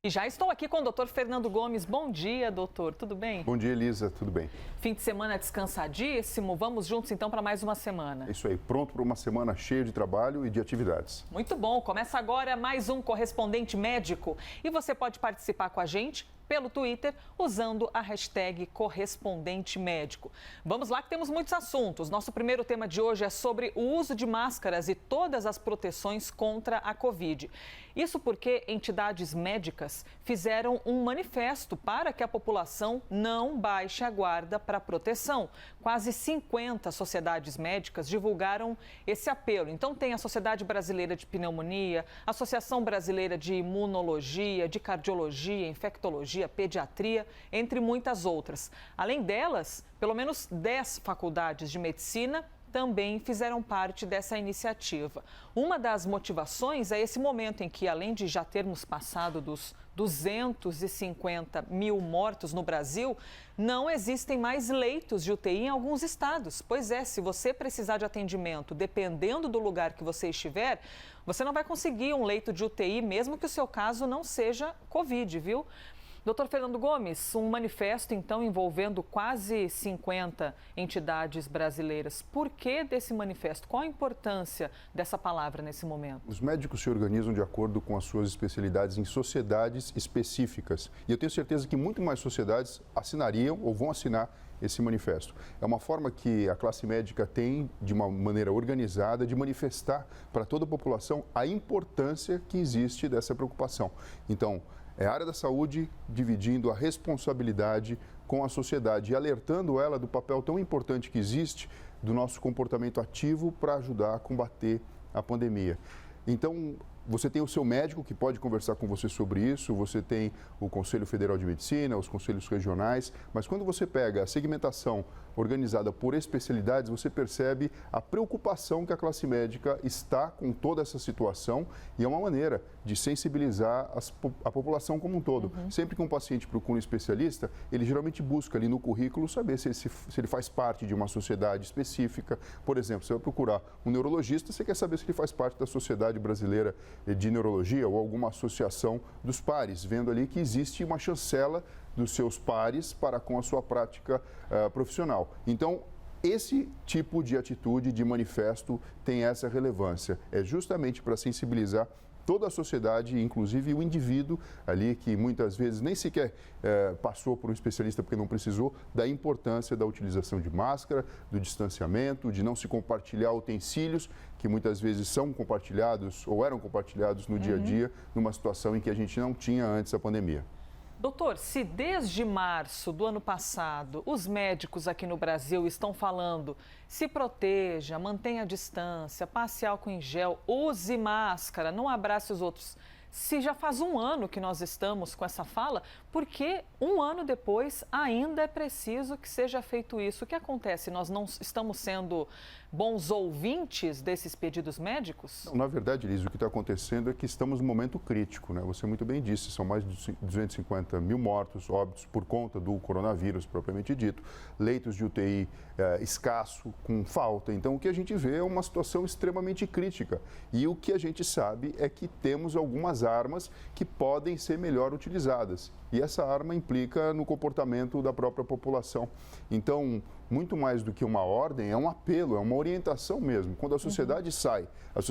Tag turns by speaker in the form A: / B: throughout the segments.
A: E já estou aqui com o doutor Fernando Gomes. Bom dia, doutor. Tudo bem?
B: Bom dia, Elisa. Tudo bem?
A: Fim de semana descansadíssimo. Vamos juntos, então, para mais uma semana.
B: É isso aí. Pronto para uma semana cheia de trabalho e de atividades.
A: Muito bom. Começa agora mais um Correspondente Médico. E você pode participar com a gente pelo Twitter usando a hashtag Correspondente Médico. Vamos lá que temos muitos assuntos. Nosso primeiro tema de hoje é sobre o uso de máscaras e todas as proteções contra a Covid. Isso porque entidades médicas fizeram um manifesto para que a população não baixe a guarda para proteção. Quase 50 sociedades médicas divulgaram esse apelo. Então tem a Sociedade Brasileira de Pneumonia, a Associação Brasileira de Imunologia, de Cardiologia, Infectologia, Pediatria, entre muitas outras. Além delas, pelo menos 10 faculdades de medicina também fizeram parte dessa iniciativa. Uma das motivações é esse momento em que, além de já termos passado dos 250 mil mortos no Brasil, não existem mais leitos de UTI em alguns estados. Pois é, se você precisar de atendimento, dependendo do lugar que você estiver, você não vai conseguir um leito de UTI, mesmo que o seu caso não seja Covid, viu? Doutor Fernando Gomes, um manifesto, então, envolvendo quase 50 entidades brasileiras. Por que desse manifesto? Qual a importância dessa palavra nesse momento?
B: Os médicos se organizam de acordo com as suas especialidades em sociedades específicas. E eu tenho certeza que muito mais sociedades assinariam ou vão assinar esse manifesto. É uma forma que a classe médica tem, de uma maneira organizada, de manifestar para toda a população a importância que existe dessa preocupação. Então, é a área da saúde dividindo a responsabilidade com a sociedade e alertando ela do papel tão importante que existe do nosso comportamento ativo para ajudar a combater a pandemia. Então, você tem o seu médico que pode conversar com você sobre isso, você tem o Conselho Federal de Medicina, os conselhos regionais, mas quando você pega a segmentação organizada por especialidades, você percebe a preocupação que a classe médica está com toda essa situação e é uma maneira de sensibilizar a população como um todo. Sempre que um paciente procura um especialista, ele geralmente busca ali no currículo saber se ele faz parte de uma sociedade específica. Por exemplo, você vai procurar um neurologista, você quer saber se ele faz parte da Sociedade Brasileira de Neurologia ou alguma associação dos pares, vendo ali que existe uma chancela dos seus pares para com a sua prática profissional. Então, esse tipo de atitude, de manifesto, tem essa relevância. É justamente para sensibilizar toda a sociedade, inclusive o indivíduo ali que muitas vezes nem sequer passou por um especialista porque não precisou, da importância da utilização de máscara, do distanciamento, de não se compartilhar utensílios que muitas vezes são compartilhados ou eram compartilhados no dia a dia, numa situação em que a gente não tinha antes da pandemia.
A: Doutor, se desde março do ano passado os médicos aqui no Brasil estão falando se proteja, mantenha a distância, passe álcool em gel, use máscara, não abrace os outros. Se já faz um ano que nós estamos com essa fala, por que um ano depois ainda é preciso que seja feito isso? O que acontece? Nós não estamos sendo bons ouvintes desses pedidos médicos?
B: Não, na verdade, Liz, o que está acontecendo é que estamos num momento crítico, né? Você muito bem disse, são mais de 250 mil mortos, óbitos por conta do coronavírus, propriamente dito, leitos de UTI escasso, com falta. Então, o que a gente vê é uma situação extremamente crítica. E o que a gente sabe é que temos algumas armas que podem ser melhor utilizadas. E essa arma implica no comportamento da própria população. Então, muito mais do que uma ordem, é um apelo, é uma orientação mesmo. Quando a sociedade sai, as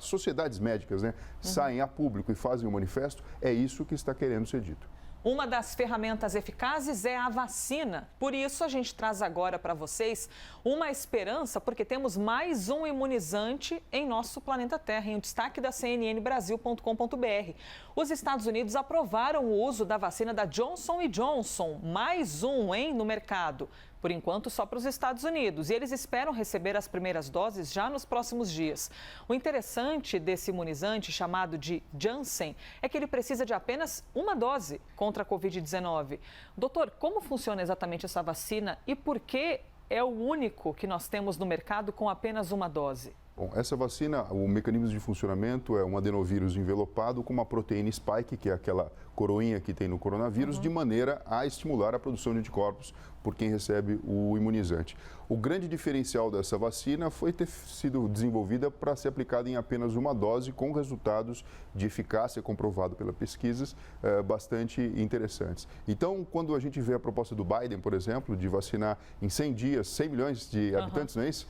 B: sociedades médicas, né, saem a público e fazem um manifesto, é isso que está querendo ser dito.
A: Uma das ferramentas eficazes é a vacina. Por isso, a gente traz agora para vocês uma esperança, porque temos mais um imunizante em nosso planeta Terra, em um destaque da cnnbrasil.com.br. Os Estados Unidos aprovaram o uso da vacina da Johnson & Johnson, mais um, no mercado. Por enquanto, só para os Estados Unidos. E eles esperam receber as primeiras doses já nos próximos dias. O interessante desse imunizante, chamado de Janssen, é que ele precisa de apenas uma dose contra a Covid-19. Doutor, como funciona exatamente essa vacina e por que é o único que nós temos no mercado com apenas uma dose?
B: Bom, essa vacina, o mecanismo de funcionamento é um adenovírus envelopado com uma proteína spike, que é aquela coroinha que tem no coronavírus, de maneira a estimular a produção de anticorpos por quem recebe o imunizante. O grande diferencial dessa vacina foi ter sido desenvolvida para ser aplicada em apenas uma dose, com resultados de eficácia comprovado pelas pesquisas bastante interessantes. Então, quando a gente vê a proposta do Biden, por exemplo, de vacinar em 100 dias 100 milhões de habitantes, não é isso?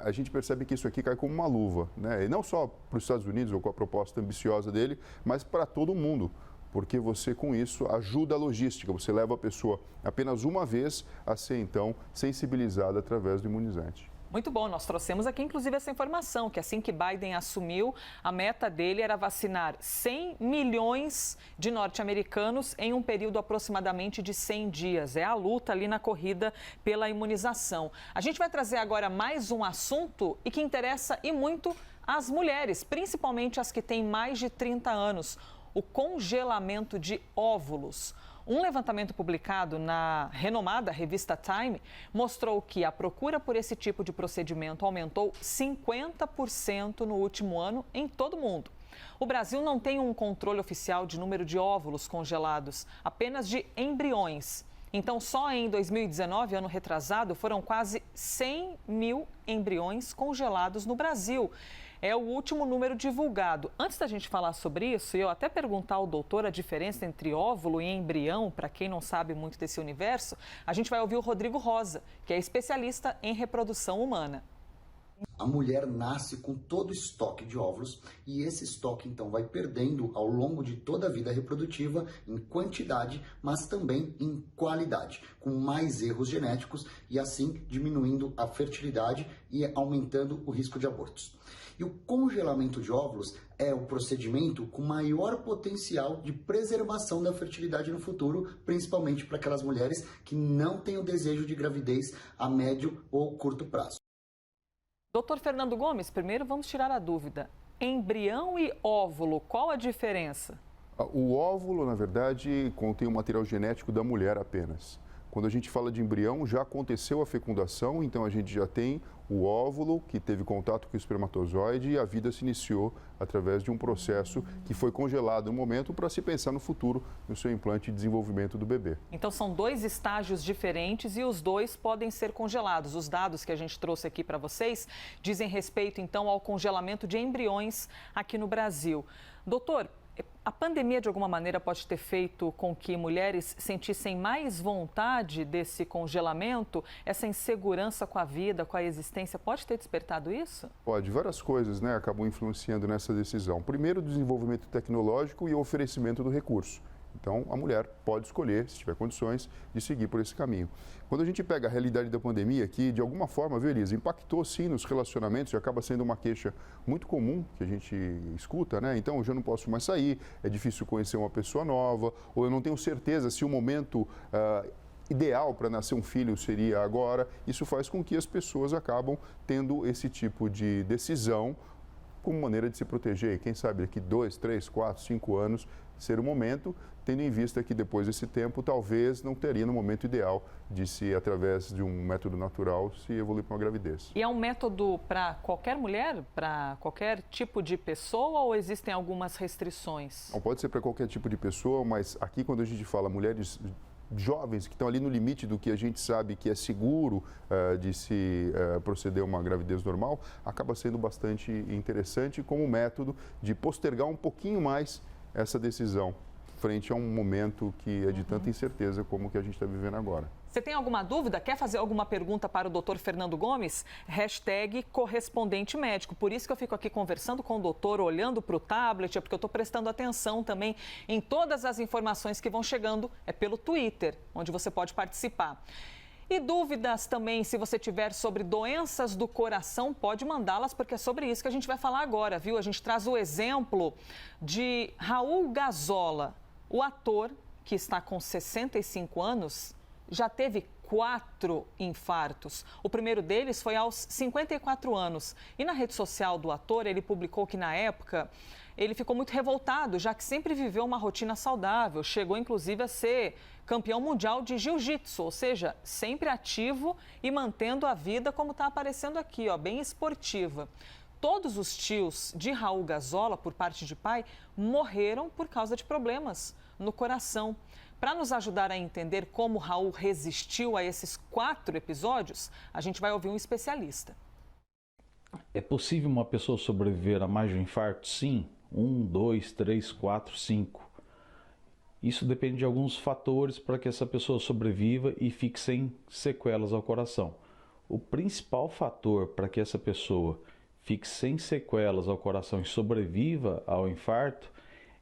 B: A gente percebe que isso aqui cai como uma luva, né? E não só para os Estados Unidos ou com a proposta ambiciosa dele, mas para todo o mundo. Porque você, com isso, ajuda a logística. Você leva a pessoa apenas uma vez a ser, então, sensibilizada através do imunizante.
A: Muito bom, nós trouxemos aqui, inclusive, essa informação, que assim que Biden assumiu, a meta dele era vacinar 100 milhões de norte-americanos em um período aproximadamente de 100 dias. É a luta ali na corrida pela imunização. A gente vai trazer agora mais um assunto e que interessa e muito as mulheres, principalmente as que têm mais de 30 anos. O congelamento de óvulos. Um levantamento publicado na renomada revista Time mostrou que a procura por esse tipo de procedimento aumentou 50% no último ano em todo o mundo. O Brasil não tem um controle oficial de número de óvulos congelados, apenas de embriões. Então, só em 2019, ano retrasado, foram quase 100 mil embriões congelados no Brasil. É o último número divulgado. Antes da gente falar sobre isso, eu até perguntar ao doutor a diferença entre óvulo e embrião, para quem não sabe muito desse universo, a gente vai ouvir o Rodrigo Rosa, que é especialista em reprodução humana.
C: A mulher nasce com todo o estoque de óvulos e esse estoque então vai perdendo ao longo de toda a vida reprodutiva em quantidade, mas também em qualidade, com mais erros genéticos e assim diminuindo a fertilidade e aumentando o risco de abortos. E o congelamento de óvulos é o procedimento com maior potencial de preservação da fertilidade no futuro, principalmente para aquelas mulheres que não têm o desejo de gravidez a médio ou curto prazo.
A: Doutor Fernando Gomes, primeiro vamos tirar a dúvida. Embrião e óvulo, qual a diferença?
B: O óvulo, na verdade, contém o material genético da mulher apenas. Quando a gente fala de embrião, já aconteceu a fecundação, então a gente já tem o óvulo que teve contato com o espermatozoide e a vida se iniciou através de um processo que foi congelado no momento para se pensar no futuro, no seu implante e desenvolvimento do bebê.
A: Então são dois estágios diferentes e os dois podem ser congelados. Os dados que a gente trouxe aqui para vocês dizem respeito então ao congelamento de embriões aqui no Brasil. Doutor, a pandemia, de alguma maneira, pode ter feito com que mulheres sentissem mais vontade desse congelamento? Essa insegurança com a vida, com a existência, pode ter despertado isso?
B: Pode. Várias coisas, né, acabam influenciando nessa decisão. Primeiro, o desenvolvimento tecnológico e o oferecimento do recurso. Então, a mulher pode escolher, se tiver condições, de seguir por esse caminho. Quando a gente pega a realidade da pandemia, que de alguma forma, viu, Elisa, impactou sim nos relacionamentos e acaba sendo uma queixa muito comum que a gente escuta, né? Então, eu já não posso mais sair, é difícil conhecer uma pessoa nova, ou eu não tenho certeza se o momento ideal para nascer um filho seria agora. Isso faz com que as pessoas acabam tendo esse tipo de decisão como maneira de se proteger. Quem sabe daqui 2, 3, 4, 5 anos ser o momento, tendo em vista que depois desse tempo talvez não teria no momento ideal de se, através de um método natural, se evoluir para uma gravidez.
A: E é um método para qualquer mulher, para qualquer tipo de pessoa ou existem algumas restrições?
B: Não, pode ser para qualquer tipo de pessoa, mas aqui quando a gente fala mulheres jovens que estão ali no limite do que a gente sabe que é seguro de se proceder a uma gravidez normal, acaba sendo bastante interessante como método de postergar um pouquinho mais essa decisão frente a um momento que é de tanta incerteza como o que a gente está vivendo agora.
A: Você tem alguma dúvida? Quer fazer alguma pergunta para o doutor Fernando Gomes? #correspondente médico. Por isso que eu fico aqui conversando com o doutor, olhando para o tablet, é porque eu estou prestando atenção também em todas as informações que vão chegando, é pelo Twitter, onde você pode participar. E dúvidas também, se você tiver sobre doenças do coração, pode mandá-las, porque é sobre isso que a gente vai falar agora, viu? A gente traz o exemplo de Raul Gazola, o ator que está com 65 anos, já teve 4 infartos. O primeiro deles foi aos 54 anos. E na rede social do ator, ele publicou que, na época, ele ficou muito revoltado, já que sempre viveu uma rotina saudável. Chegou, inclusive, a ser campeão mundial de jiu-jitsu, ou seja, sempre ativo e mantendo a vida como está aparecendo aqui, ó, bem esportiva. todos os tios de Raul Gazola, por parte de pai, morreram por causa de problemas no coração. Para nos ajudar a entender como Raul resistiu a esses 4 episódios, a gente vai ouvir um especialista.
D: É possível uma pessoa sobreviver a mais de um infarto? Sim. 1, 2, 3, 4, 5. Isso depende de alguns fatores para que essa pessoa sobreviva e fique sem sequelas ao coração. O principal fator para que essa pessoa fique sem sequelas ao coração e sobreviva ao infarto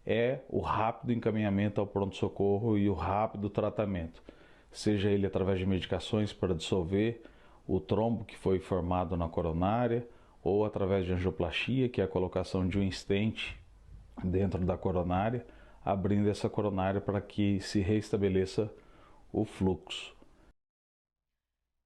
D: é o rápido encaminhamento ao pronto-socorro e o rápido tratamento, seja ele através de medicações para dissolver o trombo que foi formado na coronária ou através de angioplastia, que é a colocação de um stent dentro da coronária, abrindo essa coronária para que se reestabeleça o fluxo.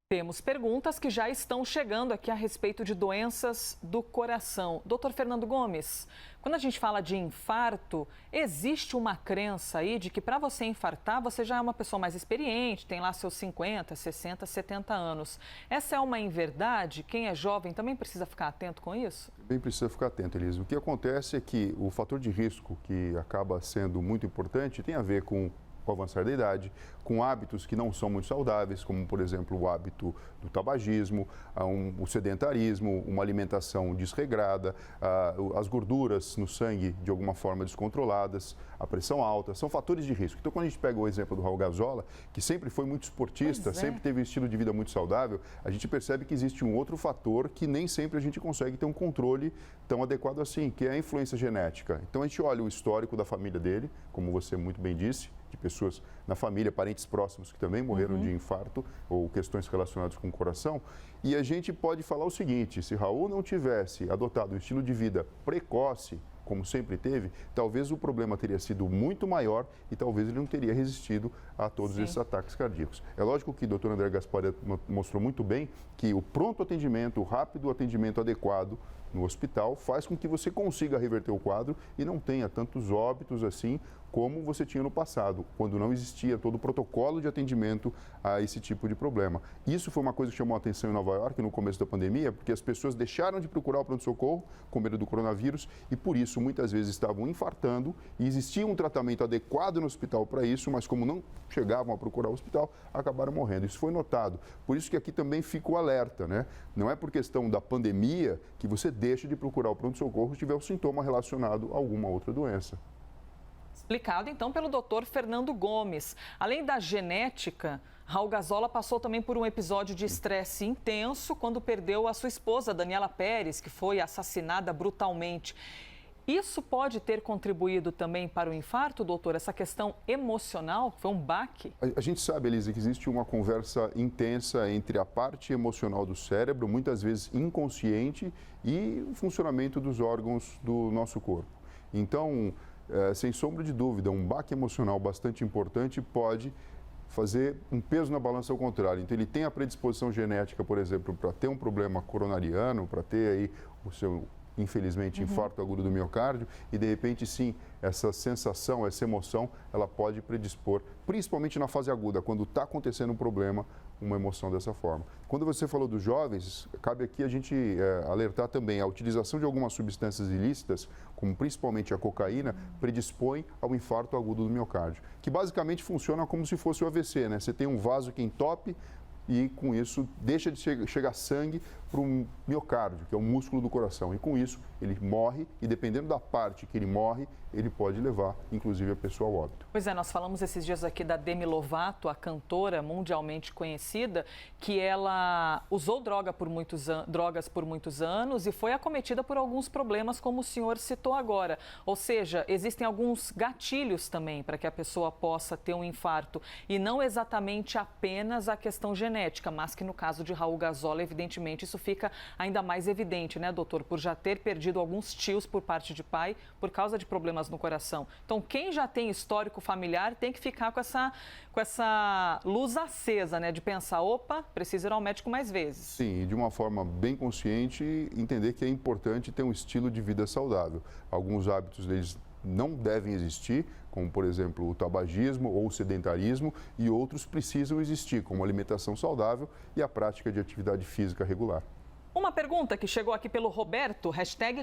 A: Temos perguntas que já estão chegando aqui a respeito de doenças do coração. Doutor Fernando Gomes, quando a gente fala de infarto, existe uma crença aí de que para você infartar, você já é uma pessoa mais experiente, tem lá seus 50, 60, 70 anos. Essa é uma inverdade? Quem é jovem também precisa ficar atento com isso?
B: Bem, precisa ficar atento, Elisa. O que acontece é que o fator de risco, que acaba sendo muito importante, tem a ver com o avançar da idade, com hábitos que não são muito saudáveis, como, por exemplo, o hábito do tabagismo, o sedentarismo, uma alimentação desregrada, as gorduras no sangue de alguma forma descontroladas, a pressão alta, são fatores de risco. Então, quando a gente pega o exemplo do Raul Gazola, que sempre foi muito esportista, sempre teve um estilo de vida muito saudável, a gente percebe que existe um outro fator que nem sempre a gente consegue ter um controle tão adequado assim, que é a influência genética. Então, a gente olha o histórico da família dele, como você muito bem disse, de pessoas na família, parentes próximos que também morreram de infarto ou questões relacionadas com o coração. E a gente pode falar o seguinte, se Raul não tivesse adotado um estilo de vida precoce, como sempre teve, talvez o problema teria sido muito maior e talvez ele não teria resistido a todos esses ataques cardíacos. É lógico que o doutor André Gaspari mostrou muito bem que o pronto atendimento, o rápido atendimento adequado no hospital faz com que você consiga reverter o quadro e não tenha tantos óbitos assim como você tinha no passado, quando não existia todo o protocolo de atendimento a esse tipo de problema. Isso foi uma coisa que chamou a atenção em Nova York no começo da pandemia, porque as pessoas deixaram de procurar o pronto-socorro com medo do coronavírus e por isso muitas vezes estavam infartando e existia um tratamento adequado no hospital para isso, mas como não chegavam a procurar o hospital, acabaram morrendo. Isso foi notado. Por isso que aqui também fica o alerta, né? Não é por questão da pandemia que você deixa de procurar o pronto-socorro se tiver um sintoma relacionado a alguma outra doença.
A: Explicado, então, pelo doutor Fernando Gomes. Além da genética, Raul Gazola passou também por um episódio de estresse intenso quando perdeu a sua esposa, Daniela Pérez, que foi assassinada brutalmente. Isso pode ter contribuído também para o infarto, doutor? Essa questão emocional, foi um baque?
B: A gente sabe, Elisa, que existe uma conversa intensa entre a parte emocional do cérebro, muitas vezes inconsciente, e o funcionamento dos órgãos do nosso corpo. Então, sem sombra de dúvida, um baque emocional bastante importante pode fazer um peso na balança ao contrário. Então, ele tem a predisposição genética, por exemplo, para ter um problema coronariano, para ter aí o seu, infelizmente, infarto agudo do miocárdio e, de repente, sim, essa sensação, essa emoção, ela pode predispor, principalmente na fase aguda, quando está acontecendo um problema, uma emoção dessa forma. Quando você falou dos jovens, cabe aqui a gente alertar também a utilização de algumas substâncias ilícitas, como principalmente a cocaína, predispõe ao infarto agudo do miocárdio, que basicamente funciona como se fosse o AVC, né? Você tem um vaso que entope e com isso deixa de chegar sangue para o miocárdio, que é o músculo do coração. E com isso ele morre e dependendo da parte que ele morre, ele pode levar inclusive a pessoa ao óbito.
A: Pois é, nós falamos esses dias aqui da Demi Lovato, a cantora mundialmente conhecida, que ela usou drogas por muitos anos e foi acometida por alguns problemas, como o senhor citou agora. Ou seja, existem alguns gatilhos também para que a pessoa possa ter um infarto e não exatamente apenas a questão genética, mas que no caso de Raul Gazola, evidentemente, isso fica ainda mais evidente, né, doutor? Por já ter perdido alguns tios por parte de pai por causa de problemas no coração. Então, quem já tem histórico familiar tem que ficar com essa luz acesa, né? De pensar, opa, preciso ir ao médico mais vezes.
B: Sim, e de uma forma bem consciente, entender que é importante ter um estilo de vida saudável. Alguns hábitos deles não devem existir, como, por exemplo, o tabagismo ou o sedentarismo, e outros precisam existir, como a alimentação saudável e a prática de atividade física regular.
A: Uma pergunta que chegou aqui pelo Roberto,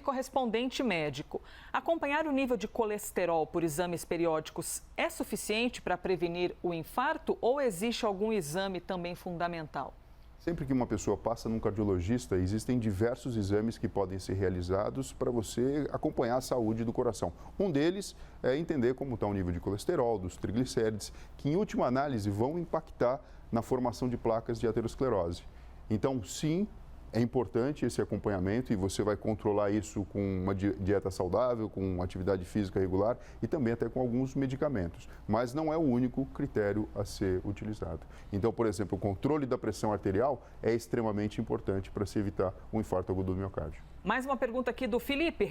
A: #correspondente médico. Acompanhar o nível de colesterol por exames periódicos é suficiente para prevenir o infarto ou existe algum exame também fundamental?
B: Sempre que uma pessoa passa num cardiologista, existem diversos exames que podem ser realizados para você acompanhar a saúde do coração. Um deles é entender como está o nível de colesterol, dos triglicérides, que em última análise vão impactar na formação de placas de aterosclerose. Então, sim, é importante esse acompanhamento e você vai controlar isso com uma dieta saudável, com uma atividade física regular e também até com alguns medicamentos. Mas não é o único critério a ser utilizado. Então, por exemplo, o controle da pressão arterial é extremamente importante para se evitar um infarto agudo do miocárdio.
A: Mais uma pergunta aqui do Felipe,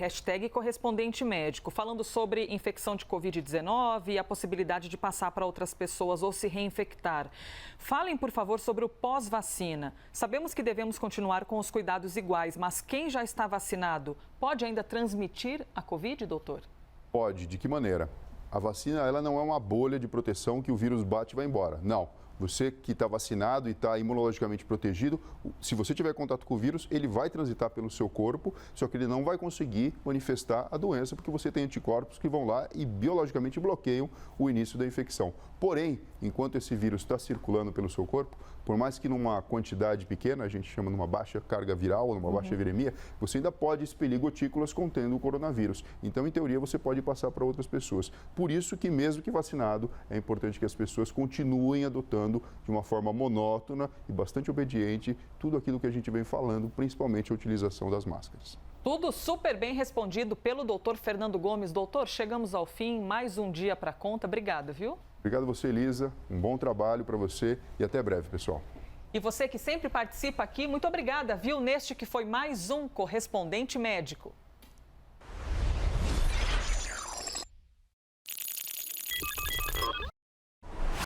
A: #correspondente médico, falando sobre infecção de Covid-19 e a possibilidade de passar para outras pessoas ou se reinfectar. Falem, por favor, sobre o pós-vacina. Sabemos que devemos continuar com os cuidados iguais, mas quem já está vacinado pode ainda transmitir a Covid, doutor?
B: Pode. De que maneira? A vacina ela não é uma bolha de proteção que o vírus bate e vai embora. Não. Você que está vacinado e está imunologicamente protegido, se você tiver contato com o vírus, ele vai transitar pelo seu corpo, só que ele não vai conseguir manifestar a doença, porque você tem anticorpos que vão lá e biologicamente bloqueiam o início da infecção. Porém, enquanto esse vírus está circulando pelo seu corpo, por mais que numa quantidade pequena, a gente chama numa baixa carga viral ou numa baixa viremia, você ainda pode expelir gotículas contendo o coronavírus. Então, em teoria, você pode passar para outras pessoas. Por isso que, mesmo que vacinado, é importante que as pessoas continuem adotando de uma forma monótona e bastante obediente tudo aquilo que a gente vem falando, principalmente a utilização das máscaras.
A: Tudo super bem respondido pelo doutor Fernando Gomes. Doutor, chegamos ao fim, mais um dia para conta. Obrigada, viu?
B: Obrigado a você, Elisa. Um bom trabalho para você e até breve, pessoal.
A: E você que sempre participa aqui, muito obrigada, viu? Neste que foi mais um Correspondente Médico.